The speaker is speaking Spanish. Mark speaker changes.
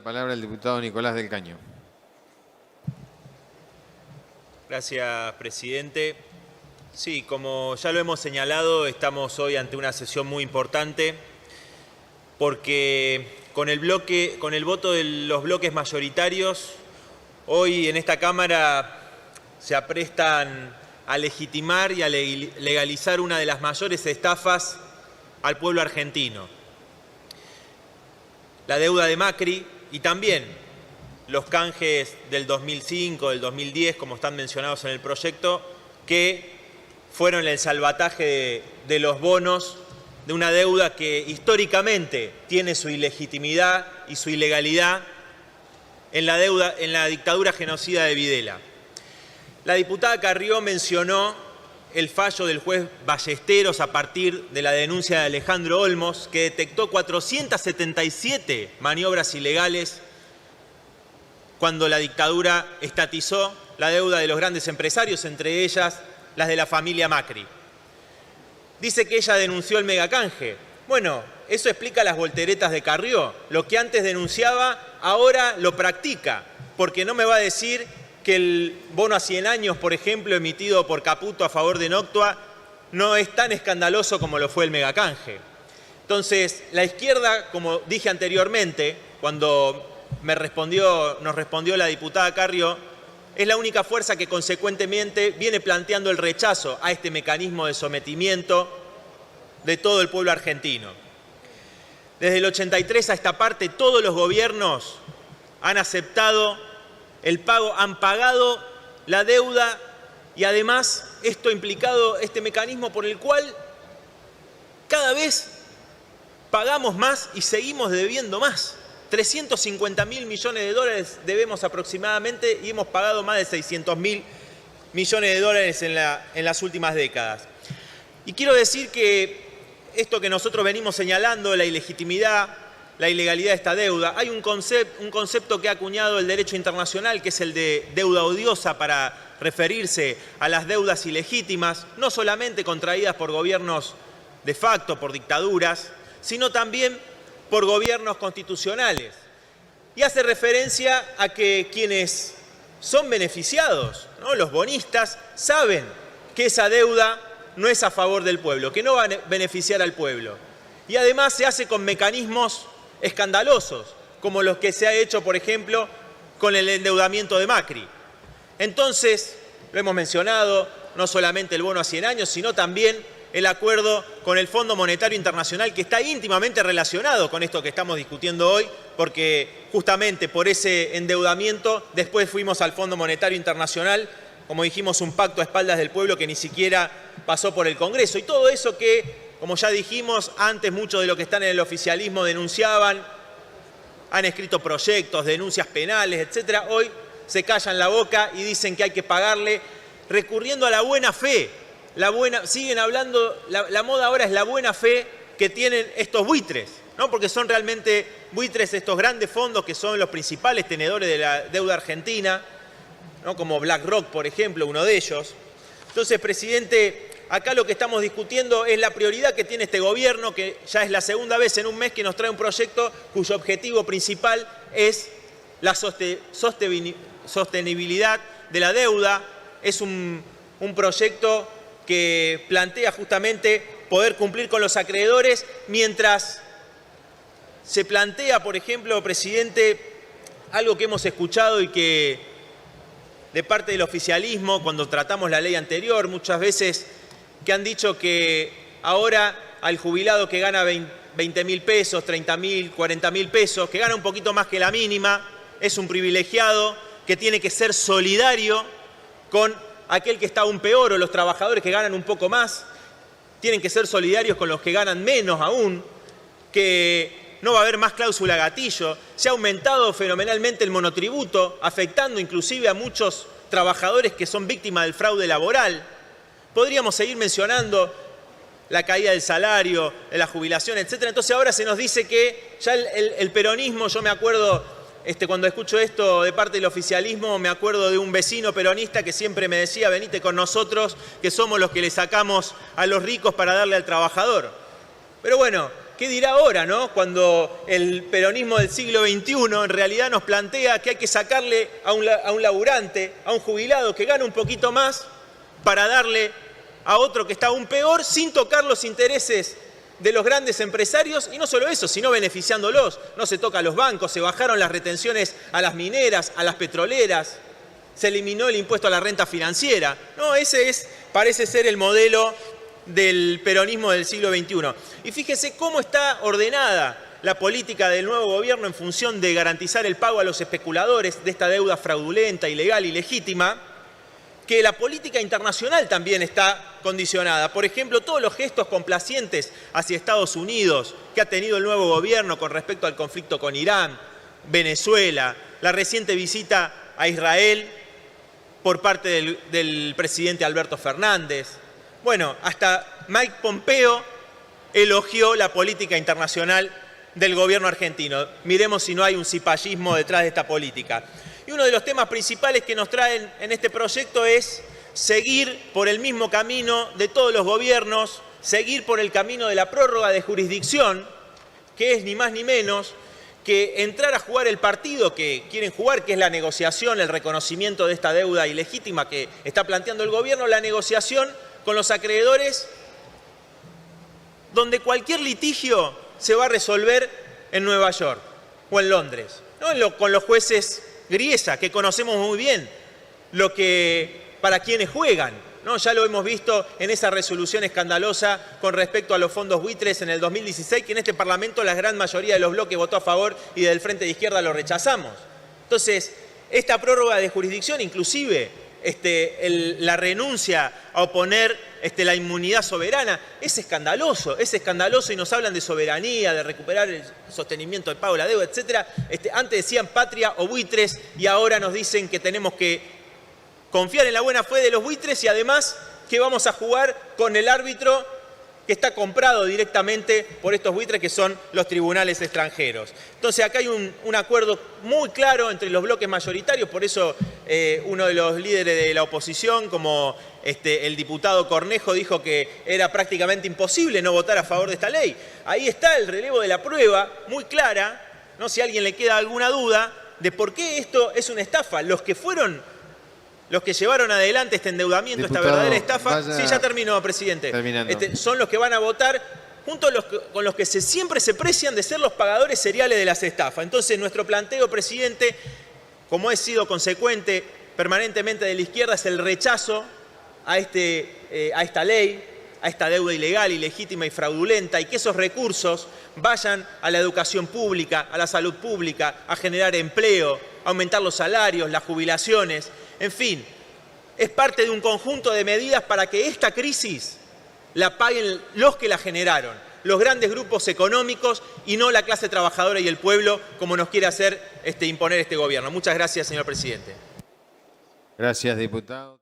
Speaker 1: la palabra al diputado Nicolás del Caño.
Speaker 2: Gracias, presidente. Sí, como ya lo hemos señalado, estamos hoy ante una sesión muy importante porque con el voto de los bloques mayoritarios, hoy en esta Cámara se aprestan a legitimar y a legalizar una de las mayores estafas al pueblo argentino. La deuda de Macri y también los canjes del 2005, del 2010, como están mencionados en el proyecto, que fueron el salvataje de los bonos de una deuda que históricamente tiene su ilegitimidad y su ilegalidad en la dictadura genocida de Videla. La diputada Carrió mencionó el fallo del juez Ballesteros a partir de la denuncia de Alejandro Olmos, que detectó 477 maniobras ilegales cuando la dictadura estatizó la deuda de los grandes empresarios, entre ellas las de la familia Macri. Dice que ella denunció el megacanje. Bueno, eso explica las volteretas de Carrió. Lo que antes denunciaba, ahora lo practica, porque no me va a decir que el bono a 100 años, por ejemplo, emitido por Caputo a favor de Noctua, no es tan escandaloso como lo fue el megacanje. Entonces, la izquierda, como dije anteriormente, cuando nos respondió la diputada Carrió, es la única fuerza que consecuentemente viene planteando el rechazo a este mecanismo de sometimiento de todo el pueblo argentino. Desde el 83 a esta parte, todos los gobiernos han aceptado el pago, han pagado la deuda y además esto ha implicado este mecanismo por el cual cada vez pagamos más y seguimos debiendo más. 350.000 millones de dólares debemos aproximadamente y hemos pagado más de 600.000 millones de dólares en las últimas décadas. Y quiero decir que esto que nosotros venimos señalando, la ilegitimidad, la ilegalidad de esta deuda, hay un concepto que ha acuñado el derecho internacional, que es el de deuda odiosa, para referirse a las deudas ilegítimas, no solamente contraídas por gobiernos de facto, por dictaduras, sino también por gobiernos constitucionales. Y hace referencia a que quienes son beneficiados, ¿no?, los bonistas, saben que esa deuda no es a favor del pueblo, que no va a beneficiar al pueblo. Y además se hace con mecanismos escandalosos, como los que se ha hecho, por ejemplo, con el endeudamiento de Macri. Entonces, lo hemos mencionado, no solamente el bono a 100 años, sino también el acuerdo con el Fondo Monetario Internacional, que está íntimamente relacionado con esto que estamos discutiendo hoy, porque justamente por ese endeudamiento después fuimos al Fondo Monetario Internacional, como dijimos, un pacto a espaldas del pueblo que ni siquiera pasó por el Congreso. Y todo eso que, como ya dijimos, antes muchos de los que están en el oficialismo denunciaban, han escrito proyectos, denuncias penales, etcétera, hoy se callan la boca y dicen que hay que pagarle recurriendo a la buena fe. Siguen hablando, la moda ahora es la buena fe que tienen estos buitres, ¿no? Porque son realmente buitres estos grandes fondos que son los principales tenedores de la deuda argentina, ¿no?, como BlackRock, por ejemplo, uno de ellos. Entonces, presidente, acá lo que estamos discutiendo es la prioridad que tiene este gobierno, que ya es la segunda vez en un mes que nos trae un proyecto cuyo objetivo principal es la sostenibilidad de la deuda. Es un proyecto que plantea justamente poder cumplir con los acreedores, mientras se plantea, por ejemplo, presidente, algo que hemos escuchado y que de parte del oficialismo, cuando tratamos la ley anterior, muchas veces que han dicho que ahora al jubilado que gana 20.000 pesos, 30.000, 40.000 pesos, que gana un poquito más que la mínima, es un privilegiado que tiene que ser solidario con aquel que está aún peor, o los trabajadores que ganan un poco más, tienen que ser solidarios con los que ganan menos aún, que no va a haber más cláusula gatillo. Se ha aumentado fenomenalmente el monotributo, afectando inclusive a muchos trabajadores que son víctimas del fraude laboral. Podríamos seguir mencionando la caída del salario, de la jubilación, etc. Entonces ahora se nos dice que ya el peronismo, yo me acuerdo, cuando escucho esto de parte del oficialismo, me acuerdo de un vecino peronista que siempre me decía: venite con nosotros, que somos los que le sacamos a los ricos para darle al trabajador. Pero bueno, ¿qué dirá ahora, no? Cuando el peronismo del siglo XXI en realidad nos plantea que hay que sacarle a un laburante, a un jubilado que gana un poquito más para darle a otro que está aún peor sin tocar los intereses de los grandes empresarios, y no solo eso, sino beneficiándolos. No se toca a los bancos, se bajaron las retenciones a las mineras, a las petroleras, se eliminó el impuesto a la renta financiera. No, parece ser el modelo del peronismo del siglo XXI. Y fíjese cómo está ordenada la política del nuevo gobierno en función de garantizar el pago a los especuladores de esta deuda fraudulenta, ilegal, ilegítima, que la política internacional también está condicionada. Por ejemplo, todos los gestos complacientes hacia Estados Unidos que ha tenido el nuevo gobierno con respecto al conflicto con Irán, Venezuela, la reciente visita a Israel por parte del presidente Alberto Fernández. Bueno, hasta Mike Pompeo elogió la política internacional del gobierno argentino. Miremos si no hay un cipallismo detrás de esta política. Y uno de los temas principales que nos traen en este proyecto es seguir por el mismo camino de todos los gobiernos, seguir por el camino de la prórroga de jurisdicción, que es ni más ni menos que entrar a jugar el partido que quieren jugar, que es la negociación, el reconocimiento de esta deuda ilegítima que está planteando el gobierno, la negociación con los acreedores, donde cualquier litigio se va a resolver en Nueva York o en Londres, ¿no? Con los jueces griesa, que conocemos muy bien para quienes juegan, ¿no? Ya lo hemos visto en esa resolución escandalosa con respecto a los fondos buitres en el 2016, que en este Parlamento la gran mayoría de los bloques votó a favor y del Frente de Izquierda lo rechazamos. Entonces, esta prórroga de jurisdicción, inclusive la renuncia a oponer la inmunidad soberana, es escandaloso y nos hablan de soberanía, de recuperar el sostenimiento del pago de la deuda, etc. Antes decían patria o buitres y ahora nos dicen que tenemos que confiar en la buena fe de los buitres y además que vamos a jugar con el árbitro que está comprado directamente por estos buitres que son los tribunales extranjeros. Entonces acá hay un acuerdo muy claro entre los bloques mayoritarios, por eso uno de los líderes de la oposición, como el diputado Cornejo, dijo que era prácticamente imposible no votar a favor de esta ley. Ahí está el relevo de la prueba, muy clara, ¿no? Si a alguien le queda alguna duda de por qué esto es una estafa. Los que llevaron adelante este endeudamiento,
Speaker 1: Diputado,
Speaker 2: esta verdadera estafa,
Speaker 1: vaya...
Speaker 2: sí, ya terminó, presidente. Son los que van a votar junto con los que siempre se precian de ser los pagadores seriales de las estafas. Entonces, nuestro planteo, presidente, como he sido consecuente permanentemente de la izquierda, es el rechazo a esta ley, a esta deuda ilegal, ilegítima y fraudulenta, y que esos recursos vayan a la educación pública, a la salud pública, a generar empleo, a aumentar los salarios, las jubilaciones. En fin, es parte de un conjunto de medidas para que esta crisis la paguen los que la generaron, los grandes grupos económicos y no la clase trabajadora y el pueblo, como nos quiere hacer imponer este gobierno. Muchas gracias, señor presidente.
Speaker 1: Gracias, diputado.